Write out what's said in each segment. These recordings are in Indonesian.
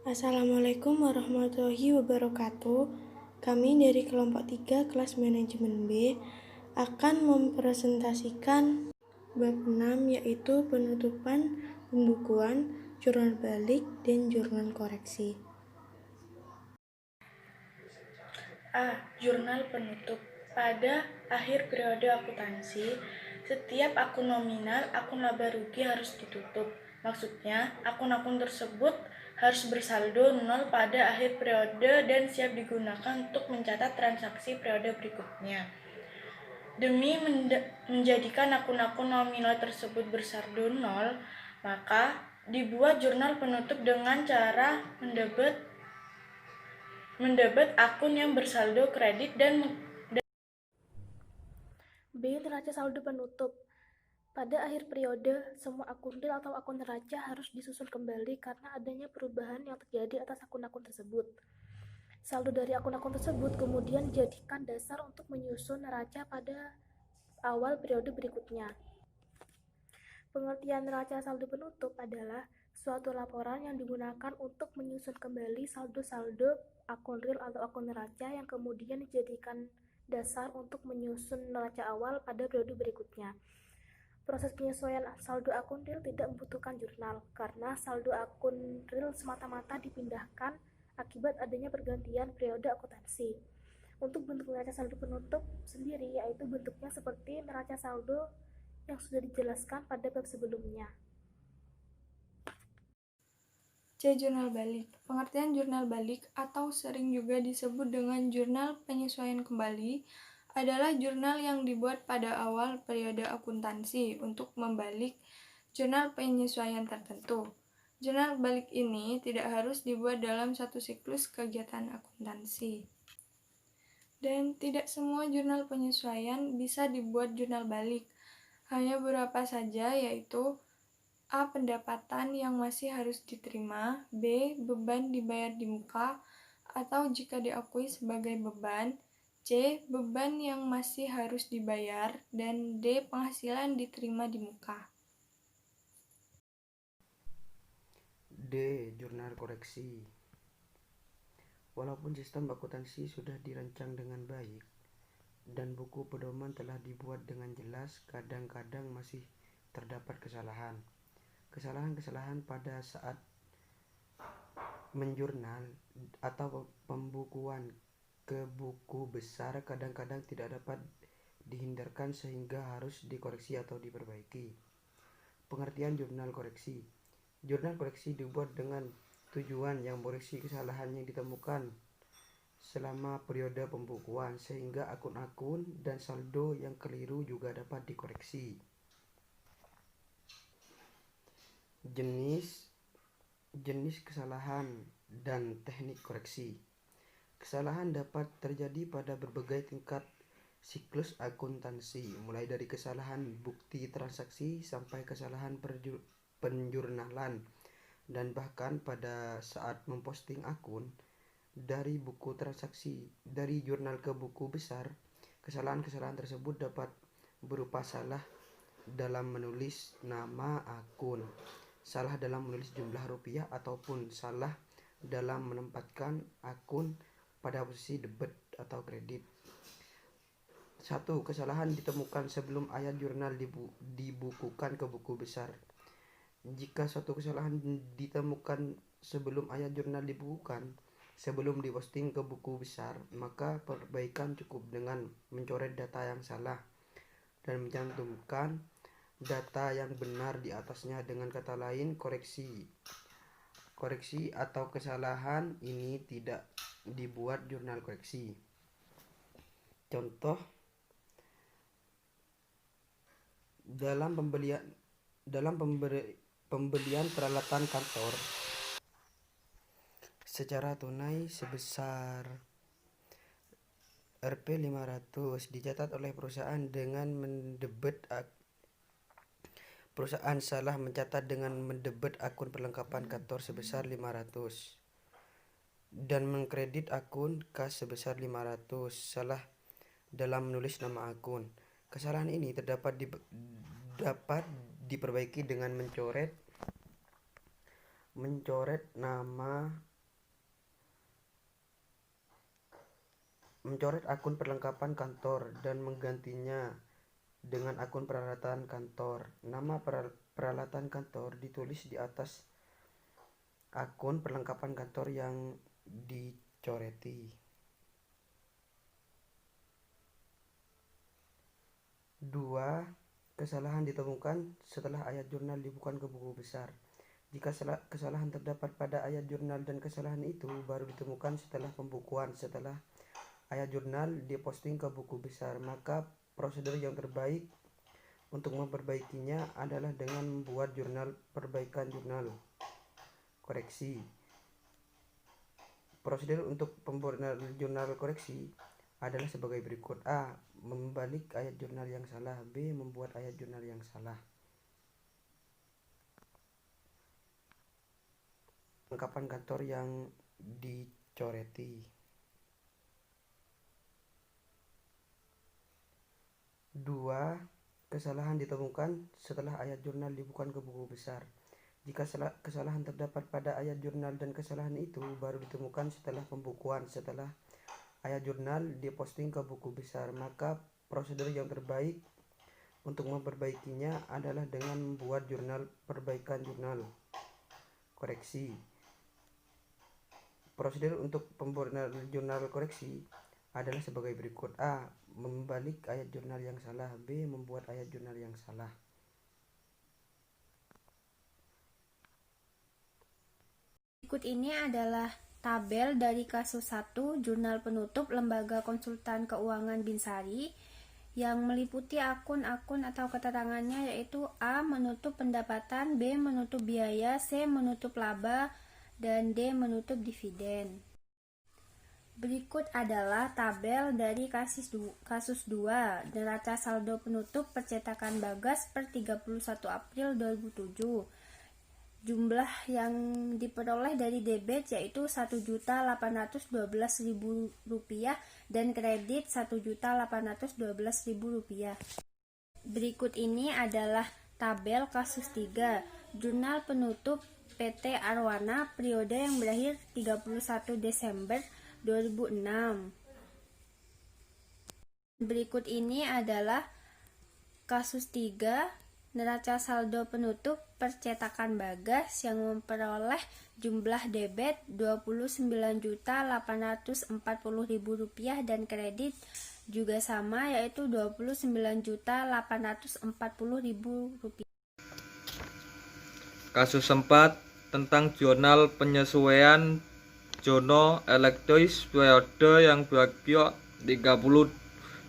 Assalamualaikum warahmatullahi wabarakatuh. Kami dari kelompok 3 kelas manajemen B akan mempresentasikan bab 6 yaitu penutupan pembukuan, jurnal balik, dan jurnal koreksi. A. Jurnal penutup. Pada akhir periode akuntansi, setiap akun nominal, akun laba rugi harus ditutup. Maksudnya, akun-akun tersebut harus bersaldo nol pada akhir periode dan siap digunakan untuk mencatat transaksi periode berikutnya. Demi menjadikan akun-akun nominal tersebut bersaldo nol, maka dibuat jurnal penutup dengan cara mendebet akun yang bersaldo kredit dan B. Neraca saldo penutup. Pada akhir periode, semua akun real atau akun neraca harus disusun kembali karena adanya perubahan yang terjadi atas akun-akun tersebut. Saldo dari akun-akun tersebut kemudian dijadikan dasar untuk menyusun neraca pada awal periode berikutnya. Pengertian neraca saldo penutup adalah suatu laporan yang digunakan untuk menyusun kembali saldo-saldo akun real atau akun neraca yang kemudian dijadikan dasar untuk menyusun neraca awal pada periode berikutnya. Proses penyesuaian saldo akun real tidak membutuhkan jurnal, karena saldo akun real semata-mata dipindahkan akibat adanya pergantian periode akuntansi. Untuk bentuk neraca saldo penutup sendiri, yaitu bentuknya seperti neraca saldo yang sudah dijelaskan pada bab sebelumnya. C. Jurnal balik. Pengertian jurnal balik atau sering juga disebut dengan jurnal penyesuaian kembali adalah jurnal yang dibuat pada awal periode akuntansi untuk membalik jurnal penyesuaian tertentu. Jurnal balik ini tidak harus dibuat dalam satu siklus kegiatan akuntansi. Dan tidak semua jurnal penyesuaian bisa dibuat jurnal balik. Hanya beberapa saja, yaitu A. Pendapatan yang masih harus diterima. B. Beban dibayar di muka atau jika diakui sebagai beban. C. Beban yang masih harus dibayar. Dan D. Penghasilan diterima di muka. D. Jurnal koreksi. Walaupun sistem akuntansi sudah dirancang dengan baik dan buku pedoman telah dibuat dengan jelas, kadang-kadang masih terdapat kesalahan. Kesalahan-kesalahan pada saat menjurnal atau pembukuan ke buku besar kadang-kadang tidak dapat dihindarkan sehingga harus dikoreksi atau diperbaiki. Pengertian jurnal koreksi. Jurnal koreksi dibuat dengan tujuan yang mengoreksi kesalahan yang ditemukan selama periode pembukuan sehingga akun-akun dan saldo yang keliru juga dapat dikoreksi. Jenis kesalahan dan teknik koreksi. Kesalahan dapat terjadi pada berbagai tingkat siklus akuntansi, mulai dari kesalahan bukti transaksi sampai kesalahan penjurnalan, dan bahkan pada saat memposting akun dari buku transaksi dari jurnal ke buku besar. Kesalahan-kesalahan tersebut dapat berupa salah dalam menulis nama akun, salah dalam menulis jumlah rupiah, ataupun salah dalam menempatkan akun pada posisi debit atau kredit. 1. Kesalahan ditemukan sebelum ayat jurnal dibukukan ke buku besar. Jika suatu kesalahan ditemukan sebelum ayat jurnal dibukukan, sebelum diposting ke buku besar, maka perbaikan cukup dengan mencoret data yang salah dan mencantumkan data yang benar di atasnya. Dengan kata lain, koreksi atau kesalahan ini tidak dibuat jurnal koreksi. Contoh, dalam pembelian peralatan kantor secara tunai sebesar Rp500 dicatat oleh perusahaan dengan perusahaan salah mencatat dengan mendebet akun perlengkapan kantor sebesar 500 dan mengkredit akun kas sebesar 500, salah dalam menulis nama akun. Kesalahan ini dapat diperbaiki dengan mencoret nama mencoret akun perlengkapan kantor dan menggantinya dengan akun peralatan kantor. Nama peralatan kantor ditulis di atas akun perlengkapan kantor yang dicoreti. 2. Kesalahan ditemukan setelah ayat jurnal dibuka ke buku besar. Jika kesalahan terdapat pada ayat jurnal dan kesalahan itu baru ditemukan setelah pembukuan. Setelah ayat jurnal diposting ke buku besar, maka prosedur yang terbaik untuk memperbaikinya adalah dengan membuat jurnal perbaikan jurnal koreksi. Prosedur untuk pembuatan jurnal koreksi adalah sebagai berikut. A. Membalik ayat jurnal yang salah. B. Membuat ayat jurnal yang salah. Perlengkapan kantor yang dicoreti. 2. Kesalahan ditemukan setelah ayat jurnal dibuka ke buku besar. Jika kesalahan terdapat pada ayat jurnal dan kesalahan itu baru ditemukan setelah pembukuan. Setelah ayat jurnal diposting ke buku besar, maka prosedur yang terbaik untuk memperbaikinya adalah dengan membuat jurnal perbaikan jurnal koreksi. Prosedur untuk pembuatan jurnal koreksi adalah sebagai berikut. A. Membalik ayat jurnal yang salah. B. Membuat ayat jurnal yang salah. Berikut ini adalah tabel dari kasus 1 jurnal penutup Lembaga Konsultan Keuangan Binsari yang meliputi akun-akun atau keterangannya, yaitu A. Menutup pendapatan, B. Menutup biaya, C. Menutup laba, dan D. Menutup dividen. Berikut adalah tabel dari kasus 2 neraca saldo penutup percetakan Bagas per 31 April 2007. Jumlah yang diperoleh dari debit yaitu Rp1.812.000 dan kredit Rp1.812.000. Berikut ini adalah tabel kasus 3 jurnal penutup PT Arwana periode yang berakhir 31 Desember 2006. Berikut ini adalah kasus 3 neraca saldo penutup percetakan Bagas yang memperoleh jumlah debit Rp29.840.000 dan kredit juga sama, yaitu Rp29.840.000. Kasus 4 tentang jurnal penyesuaian Jono Elektrois periode yang berakhir 30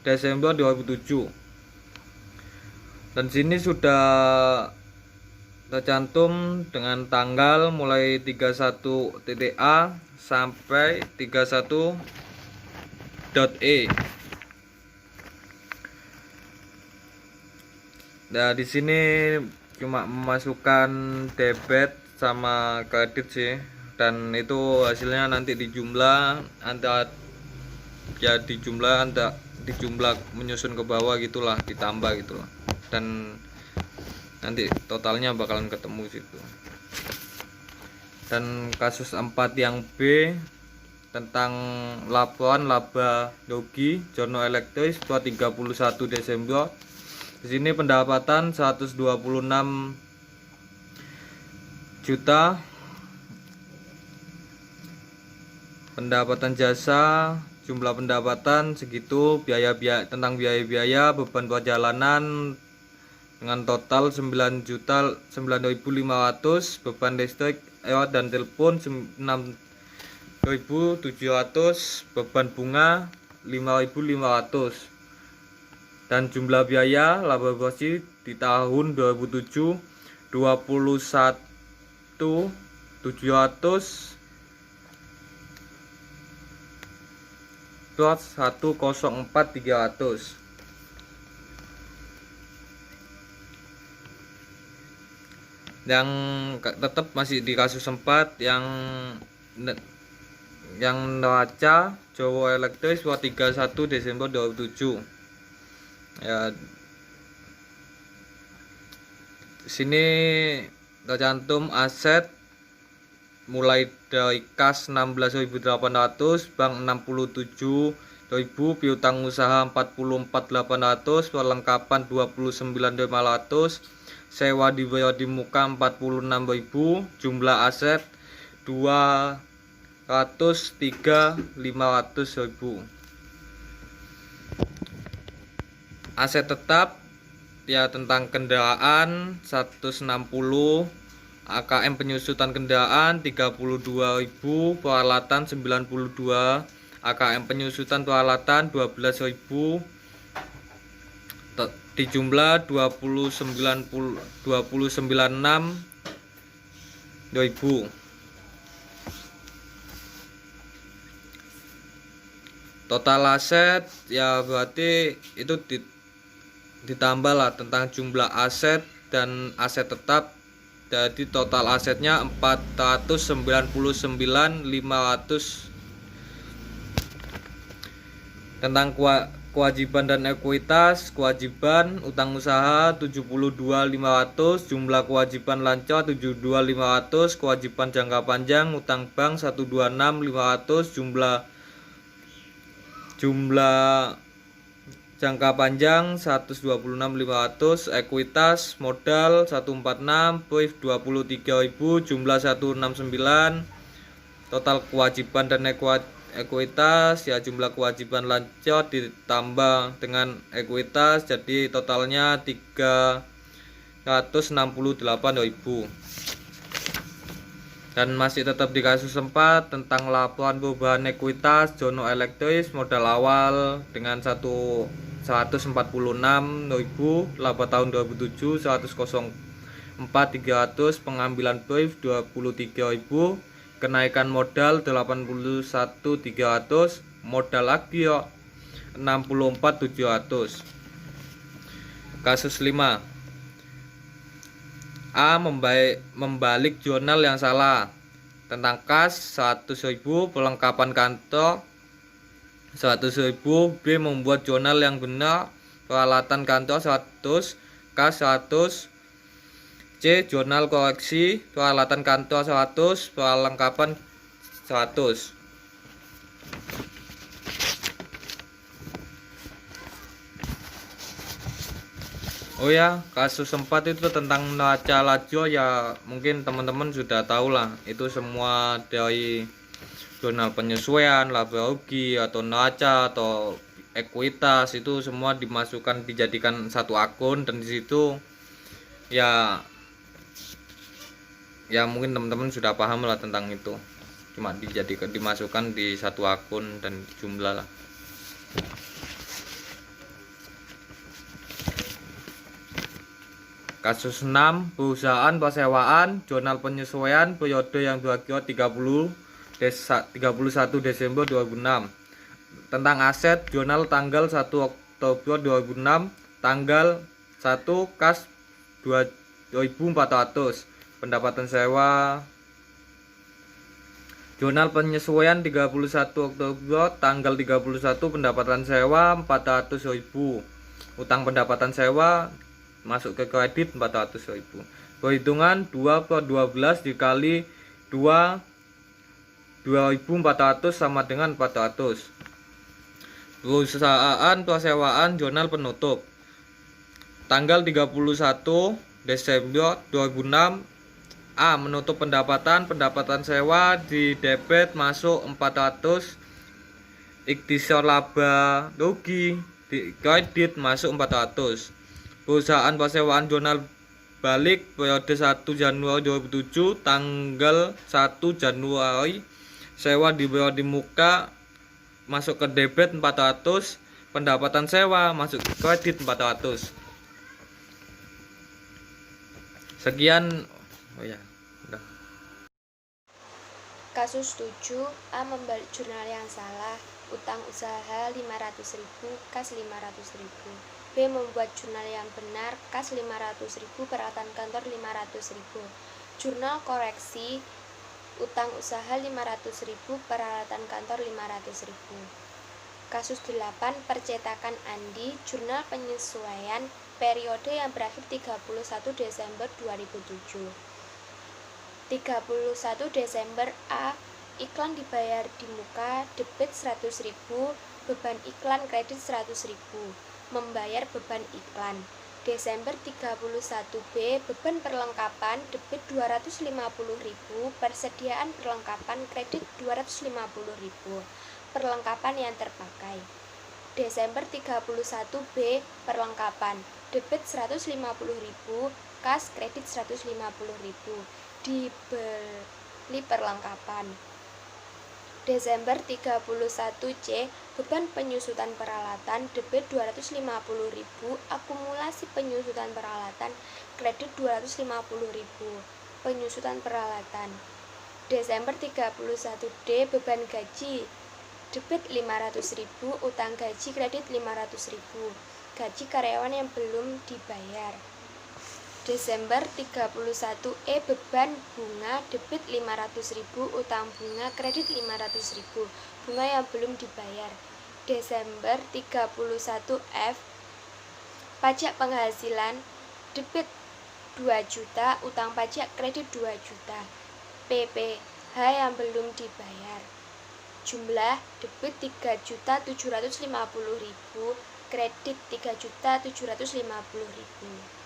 Desember 2007. Dan sini sudah tercantum dengan tanggal mulai 31 TTA sampai 31.E. Nah, di sini cuma memasukkan debit sama kredit sih, dan itu hasilnya nanti dijumlah dijumlah menyusun ke bawah gitulah, ditambah gitulah, dan nanti totalnya bakalan ketemu situ. Dan kasus 4 yang B tentang laporan laba rugi Jono Elektrois 31 Desember. Di sini pendapatan 126 juta, pendapatan jasa jumlah pendapatan segitu, biaya-biaya tentang biaya-biaya beban perjalanan dengan total 9.500, beban listrik, air dan telepon 6.700, beban bunga 5.500. Dan jumlah biaya laba bersih di tahun 2007 21.700 plus 104.300. Yang tetap masih di kasus 4 yang neraca Jowo Elektris 31 Desember 2007. Ya, sini tercantum aset mulai dari kas 16.800, bank 67.800, 2000, piutang usaha 44.800, perlengkapan 29.500, sewa dibayar di muka 46.000, jumlah aset 203.500.000. Aset tetap ya tentang kendaraan 160, AKM penyusutan kendaraan 32.000, peralatan 92, AKM penyusutan peralatan 12.000, di jumlah 296.000. Total aset ya berarti itu ditambah lah tentang jumlah aset dan aset tetap, jadi total asetnya 499.500. Tentang kewajiban dan ekuitas, kewajiban utang usaha 72.500, jumlah kewajiban lancar 72.500, kewajiban jangka panjang utang bank 126.500, jumlah jangka panjang 126.500, ekuitas modal 146, brief 23.000, jumlah 169, total kewajiban dan ekuitas ya jumlah kewajiban lancar ditambah dengan ekuitas jadi totalnya 368.000. Dan masih tetap di kasus 4 tentang laporan perubahan ekuitas Jono Elektris modal awal dengan 146.000, laba tahun 2007 104.300, pengambilan brief 23.000, kenaikan modal 81.300, modal akhir 64.700. Kasus 5. A. Membalik jurnal yang salah tentang kas 100.000, perlengkapan kantor 100.000. B. Membuat jurnal yang benar, peralatan kantor 100, kas 100. C. Jurnal koreksi, peralatan kantor 100, perlengkapan 100. Oh ya, kasus 4 itu tentang neraca lajur ya mungkin teman-teman sudah tahu lah. Itu semua dari jurnal penyesuaian, laba rugi atau neraca atau ekuitas itu semua dijadikan satu akun dan di situ ya mungkin teman-teman sudah paham lah tentang itu. Cuma dimasukkan di satu akun dan jumlah lah. Kasus 6, perusahaan persewaan, jurnal penyesuaian periode yang berakhir 31 Desember 2006. Tentang aset, jurnal tanggal 1 Oktober 2006, tanggal 1 kas 2.400, pendapatan sewa. Jurnal penyesuaian 31 Oktober, tanggal 31, pendapatan sewa 400.000. Utang pendapatan sewa masuk ke kredit 400.000. Perhitungan 2/12 dikali 2.400 sama dengan 400. Perusahaan persewaan jurnal penutup tanggal 31 Desember 2006. A. Menutup pendapatan sewa di debit masuk 400, ikhtisar laba rugi di kredit masuk 400. Perusahaan persewaan jurnal balik periode 1 Januari 2007, tanggal 1 Januari, sewa dibayar di muka masuk ke debit 400, pendapatan sewa masuk ke kredit 400. Sekian. Oh ya, udah. Kasus 7. A. Membalik jurnal yang salah, utang usaha 500.000, kas 500.000. B. Membuat jurnal yang benar, kas 500.000, peralatan kantor 500.000. Jurnal koreksi, utang usaha 500.000, peralatan kantor 500.000. Kasus 8. Percetakan Andi, jurnal penyesuaian periode yang berakhir 31 Desember 2007. 31 Desember. A. iklan dibayar di muka, debit 100.000, beban iklan kredit 100.000. Membayar beban iklan. Desember 31B, beban perlengkapan, debit 250.000, persediaan perlengkapan kredit 250.000. Perlengkapan yang terpakai. Desember 31B, perlengkapan, debit 150.000, kas kredit 150.000. Dibeli perlengkapan. Desember 31C, beban penyusutan peralatan, debit 250.000, akumulasi penyusutan peralatan, kredit 250.000. Penyusutan peralatan. Desember 31D, beban gaji, debit 500.000, utang gaji kredit 500.000. Gaji karyawan yang belum dibayar. Desember 31E, beban bunga, debit 500.000, utang bunga kredit 500.000. Bunga yang belum dibayar. Desember 31F, pajak penghasilan, debit 2 juta, utang pajak kredit 2 juta. PPh yang belum dibayar. Jumlah debit 3.750.000, kredit 3.750.000.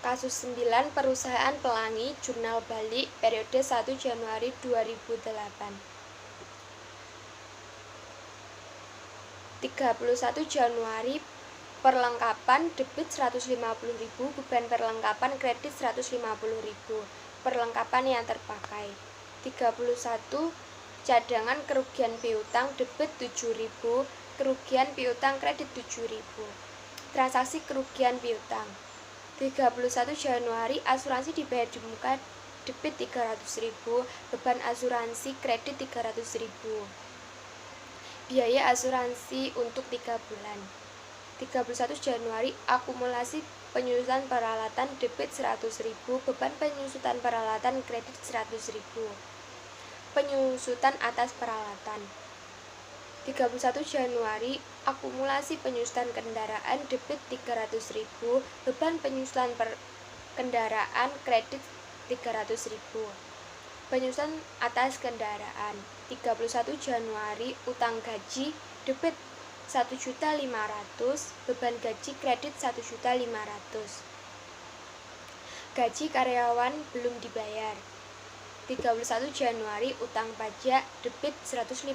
Kasus 9, Perusahaan Pelangi, Jurnal Balik, periode 1 Januari 2008. 31 Januari, perlengkapan, debit 150.000, beban perlengkapan kredit 150.000. Perlengkapan yang terpakai. 31 cadangan kerugian piutang, debit 7.000, kerugian piutang kredit 7.000. Transaksi kerugian piutang. 31 Januari, asuransi dibayar di muka, debit 300.000, beban asuransi kredit 300.000. Biaya asuransi untuk 3 bulan. 31 Januari, akumulasi penyusutan peralatan, debit 100.000, beban penyusutan peralatan kredit 100.000. Penyusutan atas peralatan. 31 Januari, akumulasi penyusutan kendaraan, debit 300.000, beban penyusutan kendaraan kredit 300.000. Penyusutan atas kendaraan. 31 Januari, utang gaji, debit 1.500.000, beban gaji kredit 1.500.000. Gaji karyawan belum dibayar. 31 Januari, utang pajak, debit 150.000,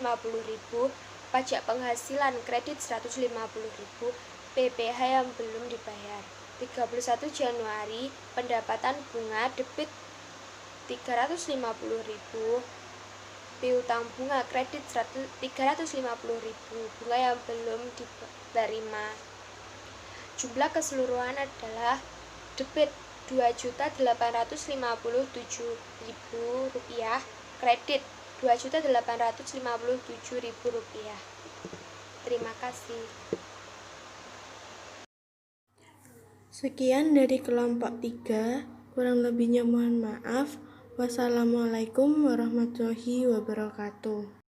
pajak penghasilan kredit 150.000, PPh yang belum dibayar. 31 Januari, pendapatan bunga, debit 350.000, piutang bunga kredit 350.000, bunga yang belum diterima. Jumlah keseluruhan adalah debit Rp2.857.000, kredit Rp2.857.000. Terima kasih. Sekian dari kelompok 3, kurang lebihnya mohon maaf. Wassalamualaikum warahmatullahi wabarakatuh.